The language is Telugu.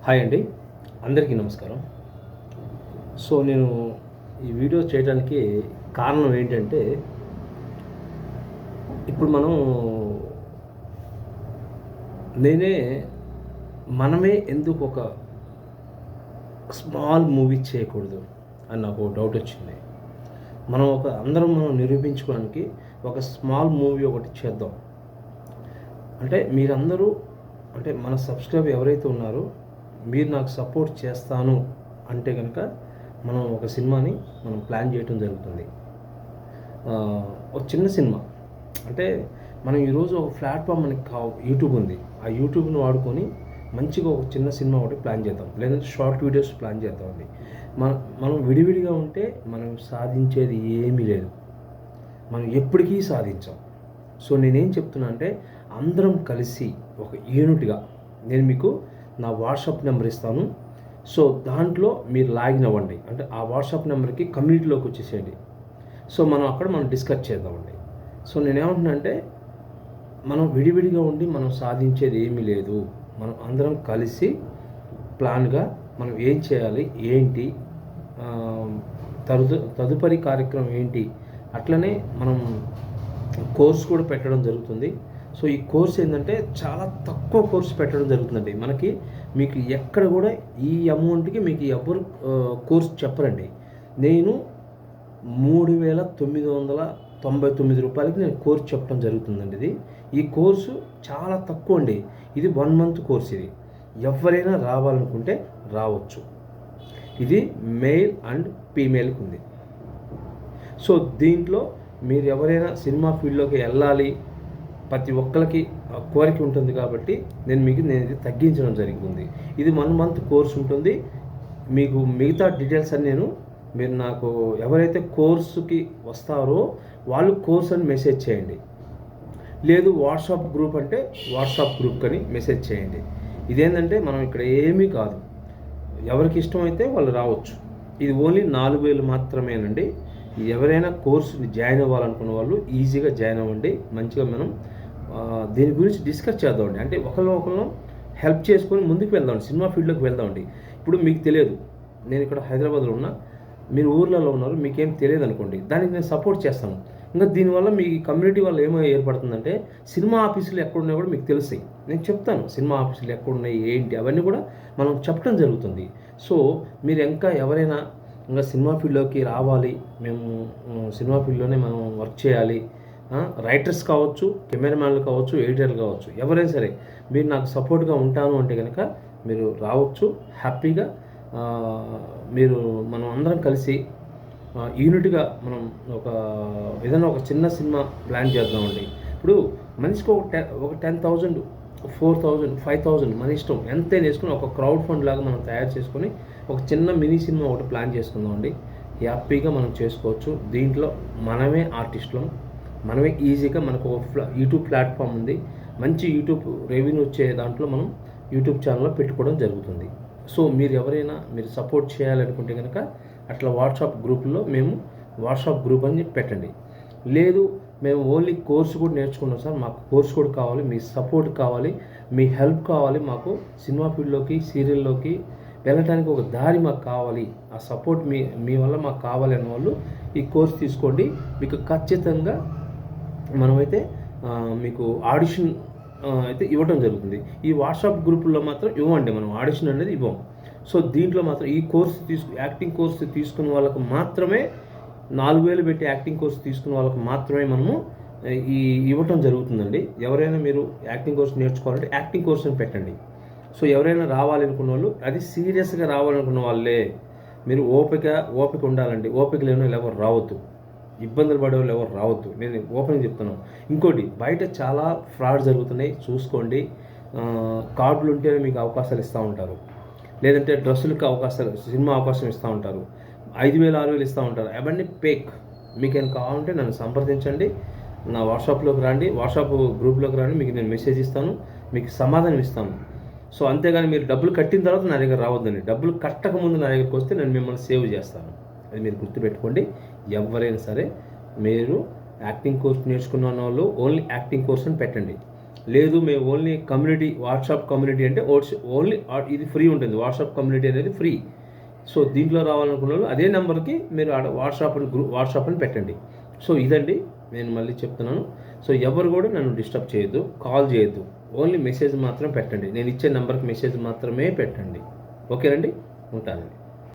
హాయ్ అండి, అందరికీ నమస్కారం. సో నేను ఈ వీడియో చేయడానికి కారణం ఏంటంటే, ఇప్పుడు మనమే ఎందుకు ఒక స్మాల్ మూవీ చేయకూడదు అని నాకు డౌట్ వచ్చింది. అందరం నిరూపించుకోవడానికి ఒక స్మాల్ మూవీ ఒకటి చేద్దాం. అంటే మీరందరూ, అంటే మన సబ్స్క్రైబర్ ఎవరైతే ఉన్నారో మీరు నాకు సపోర్ట్ చేస్తాను అంటే కనుక మనం ఒక సినిమాని ప్లాన్ చేయడం జరుగుతుంది. ఒక చిన్న సినిమా అంటే మనం ఈరోజు ఒక ప్లాట్ఫామ్ మనకి యూట్యూబ్ ఉంది. ఆ యూట్యూబ్ని వాడుకొని మంచిగా ఒక చిన్న సినిమా ఒకటి ప్లాన్ చేద్దాం, లేదంటే షార్ట్ వీడియోస్ ప్లాన్ చేద్దామండి. మనం విడివిడిగా ఉంటే మనం సాధించేది ఏమీ లేదు, మనం ఎప్పటికీ సాధించాం. సో నేనేం చెప్తున్నా అంటే, అందరం కలిసి ఒక యూనిట్గా, నేను మీకు నా వాట్సాప్ నెంబర్ ఇస్తాను. సో దాంట్లో మీరు లాగిన్ అవ్వండి, అంటే ఆ వాట్సాప్ నెంబర్కి కమ్యూనిటీలోకి వచ్చేసేయండి. సో మనం డిస్కస్ చేద్దామండి. సో నేనేమంటున్నా అంటే, మనం విడివిడిగా ఉండి మనం సాధించేది ఏమీ లేదు. మనం అందరం కలిసి ప్లాన్గా మనం ఏం చేయాలి, ఏంటి తదుపరి కార్యక్రమం ఏంటి, అట్లనే మనం కోర్స్ కూడా పెట్టడం జరుగుతుంది. సో ఈ కోర్స్ ఏంటంటే చాలా తక్కువ కోర్స్ పెట్టడం జరుగుతుందండి. మీకు ఎక్కడ కూడా ఈ అమౌంట్కి మీకు ఎవరు కోర్స్ చెప్పరండి. నేను 3,999 రూపాయలకి నేను కోర్స్ చెప్పడం జరుగుతుందండి. ఈ కోర్సు చాలా తక్కువ అండి. ఇది 1 మంత్ కోర్స్. ఇది ఎవరైనా రావాలనుకుంటే రావచ్చు. ఇది మేల్ అండ్ ఫీమేల్కి ఉంది. సో దీంట్లో మీరు ఎవరైనా సినిమా ఫీల్డ్లోకి వెళ్ళాలి, ప్రతి ఒక్కరికి కోరిక ఉంటుంది కాబట్టి నేను ఇది తగ్గించడం జరుగుతుంది. ఇది 1 మంత్ కోర్స్ ఉంటుంది. మీకు మిగతా డీటెయిల్స్ అని మీరు నాకు ఎవరైతే కోర్సుకి వస్తారో వాళ్ళు కోర్స్ అని మెసేజ్ చేయండి, లేదు వాట్సాప్ గ్రూప్ అంటే వాట్సాప్ గ్రూప్ అని మెసేజ్ చేయండి. ఇదేంటంటే మనం ఇక్కడ ఏమీ కాదు, ఎవరికి ఇష్టమైతే వాళ్ళు రావచ్చు. ఇది ఓన్లీ 4,000 మాత్రమేనండి. ఎవరైనా కోర్సుని జాయిన్ అవ్వాలనుకున్న వాళ్ళు ఈజీగా జాయిన్ అవ్వండి. మంచిగా మనం దీని గురించి డిస్కస్ చేద్దామండి. అంటే ఒకళ్ళు హెల్ప్ చేసుకొని ముందుకు వెళ్దామండి, సినిమా ఫీల్డ్లోకి వెళ్దామండి. ఇప్పుడు మీకు తెలియదు, నేను ఇక్కడ హైదరాబాద్లో ఉన్నా, మీరు ఊర్లలో ఉన్నారు, మీకేం తెలియదు అనుకోండి, దానికి నేను సపోర్ట్ చేస్తాను. ఇంకా దీనివల్ల మీ కమ్యూనిటీ వల్ల ఏమో ఏర్పడుతుందంటే, సినిమా ఆఫీసులు ఎక్కడున్నాయో కూడా మీకు తెలుస్తాయి. నేను చెప్తాను సినిమా ఆఫీసులు ఎక్కడున్నాయి ఏంటి అవన్నీ కూడా మనం చెప్పడం జరుగుతుంది. సో మీరు ఇంకా ఎవరైనా ఇంకా సినిమా ఫీల్డ్లోకి రావాలి, మేము సినిమా ఫీల్డ్లోనే మనం వర్క్ చేయాలి, రైటర్స్ కావచ్చు, కెమెరామ్యాన్లు కావచ్చు, ఎడిటర్లు కావచ్చు, ఎవరైనా సరే మీరు నాకు సపోర్ట్గా ఉంటాను అంటే కనుక మీరు రావచ్చు హ్యాపీగా. మనం అందరం కలిసి యూనిట్గా మనం ఏదైనా ఒక చిన్న సినిమా ప్లాన్ చేద్దామండి. ఇప్పుడు మనిషికి ఒక 10,000, 4,000, 5,000 మన ఇష్టం ఎంతైనా వేసుకుని ఒక క్రౌడ్ ఫండ్ లాగా మనం తయారు చేసుకొని ఒక చిన్న మినీ సినిమా ఒకటి ప్లాన్ చేసుకుందామండి. హ్యాపీగా మనం చేసుకోవచ్చు. దీంట్లో మనమే ఆర్టిస్టులం, మనమే ఈజీగా, మనకు ఒక యూట్యూబ్ ప్లాట్ఫామ్ ఉంది, మంచి యూట్యూబ్ రెవెన్యూ వచ్చే దాంట్లో మనం యూట్యూబ్ ఛానల్లో పెట్టుకోవడం జరుగుతుంది. సో మీరు సపోర్ట్ చేయాలనుకుంటే కనుక అట్లా వాట్సాప్ గ్రూప్లో వాట్సాప్ గ్రూప్ అని పెట్టండి. లేదు మేము ఓన్లీ కోర్సు కూడా నేర్చుకున్నాం సార్, మాకు కోర్సు కూడా కావాలి, మీ సపోర్ట్ కావాలి, మీ హెల్ప్ కావాలి, మాకు సినిమా ఫీల్డ్లోకి సీరియల్లోకి వెళ్ళటానికి ఒక దారి మాకు కావాలి, ఆ సపోర్ట్ మీ వల్ల మాకు కావాలి అన్న వాళ్ళు ఈ కోర్స్ తీసుకోండి. మీకు ఖచ్చితంగా మనమైతే మీకు ఆడిషన్ అయితే ఇవ్వడం జరుగుతుంది. ఈ వాట్సాప్ గ్రూపుల్లో మాత్రం ఇవ్వండి, మనం ఆడిషన్ అనేది ఇవ్వం. సో దీంట్లో మాత్రం ఈ కోర్సు యాక్టింగ్ కోర్సు తీసుకున్న వాళ్ళకు మాత్రమే 4,000 పెట్టి యాక్టింగ్ కోర్సు తీసుకున్న వాళ్ళకి మాత్రమే మనము ఇవ్వటం జరుగుతుందండి. ఎవరైనా మీరు యాక్టింగ్ కోర్సు నేర్చుకోవాలంటే యాక్టింగ్ కోర్సు అని పెట్టండి. సో ఎవరైనా రావాలనుకున్న వాళ్ళు, అది సీరియస్గా రావాలనుకున్న వాళ్ళే, మీరు ఓపిక ఉండాలండి. ఓపిక లేని వాళ్ళు ఎవరు రావద్దు, ఇబ్బందులు పడే వాళ్ళు ఎవరు రావద్దు, నేను ఓపెన్ చెప్తున్నాను. ఇంకోటి, బయట చాలా ఫ్రాడ్ జరుగుతున్నాయి, చూసుకోండి. కార్డులు ఉంటేనే మీకు అవకాశాలు ఇస్తూ ఉంటారు, లేదంటే డ్రెస్సులకు అవకాశాలు, సినిమా అవకాశం ఇస్తూ ఉంటారు, 5,000, 6,000 ఇస్తూ ఉంటారు. అవన్నీ ఫేక్. మీకేం కావాలంటే నన్ను సంప్రదించండి, నా వాట్సాప్లోకి రండి, వాట్సాప్ గ్రూప్లోకి రండి, మీకు నేను మెసేజ్ ఇస్తాను, మీకు సమాధానం ఇస్తాను. సో అంతేగాని మీరు డబ్బులు కట్టిన తర్వాత నా దగ్గర రావద్దండి. డబ్బులు కట్టక ముందు నా దగ్గరికి వస్తే నేను మిమ్మల్ని సేవ్ చేస్తాను. అది మీరు గుర్తుపెట్టుకోండి. ఎవరైనా సరే మీరు యాక్టింగ్ కోర్స్ నేర్చుకున్న వాళ్ళు ఓన్లీ యాక్టింగ్ కోర్స్ అని పెట్టండి, లేదు మేము ఓన్లీ కమ్యూనిటీ వాట్సాప్ కమ్యూనిటీ అంటే ఓన్లీ ఇది ఫ్రీ ఉంటుంది. వాట్సాప్ కమ్యూనిటీ అనేది ఫ్రీ. సో దీంట్లో రావాలనుకున్న వాళ్ళు అదే నెంబర్కి మీరు వాట్సాప్ అని పెట్టండి. సో ఇదండి నేను మళ్ళీ చెప్తున్నాను. సో ఎవరు కూడా నన్ను డిస్టర్బ్ చేయొద్దు, కాల్ చేయొద్దు, ఓన్లీ మెసేజ్ మాత్రం పెట్టండి. నేను ఇచ్చే నెంబర్కి మెసేజ్ మాత్రమే పెట్టండి. ఓకేనండి, ఉంటానండి.